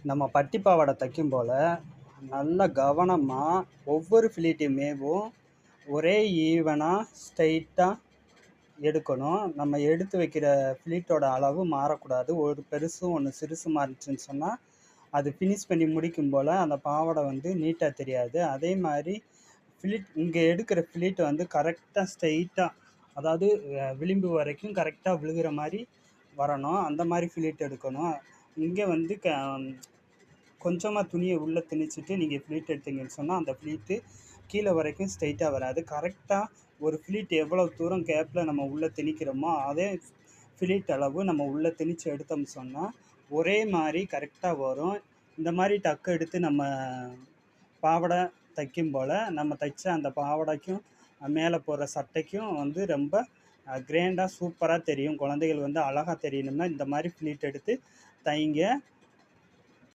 நம்ம பட்டி பாவாடை தைக்கும் போல் நல்ல கவனமாக ஒவ்வொரு ஃபிலீட்டையுமேவும் ஒரே ஈவனாக ஸ்ட்ரைட்டாக எடுக்கணும். நம்ம எடுத்து வைக்கிற ஃபிலீட்டோட அளவு மாறக்கூடாது. ஒரு பெருசும் ஒன்று சிறுசுமா இருந்துச்சுன்னு சொன்னால் அது ஃபினிஷ் பண்ணி முடிக்கும் போல் அந்த பாவாடை வந்து நீட்டாக தெரியாது. அதே மாதிரி இங்கே எடுக்கிற ஃபிலீட் வந்து கரெக்டாக ஸ்ட்ரைட்டாக, அதாவது விளிம்பு வரைக்கும் கரெக்டாக விழுகிற மாதிரி வரணும். அந்த மாதிரி ஃபிலீட் எடுக்கணும். இங்கே வந்து கொஞ்சமாக துணியை உள்ளே திணிச்சிட்டு நீங்கள் ஃப்ளீட் எடுத்தீங்கன்னு சொன்னால் அந்த ஃப்ளீட்டு கீழே வரைக்கும் ஸ்ட்ரைட்டாக வராது. கரெக்டாக ஒரு ஃப்ளீட் எவ்வளோ தூரம் கேப்பில் நம்ம உள்ளே திணிக்கிறோமோ அதே ஃப்ளீட் அளவு நம்ம உள்ளே திணிச்சு எடுத்தோம்னு சொன்னால் ஒரே மாதிரி கரெக்டாக வரும். இந்த மாதிரி டக்கு எடுத்து நம்ம பாவாடை தைக்கும் போல் நம்ம தைச்ச அந்த பாவாடைக்கும் மேலே போடுற சட்டைக்கும் வந்து ரொம்ப கிராண்டாக சூப்பராக தெரியும். குழந்தைகள் வந்து அழகாக தெரியணும்னா இந்த மாதிரி ஃப்ளீட் எடுத்து தைங்க.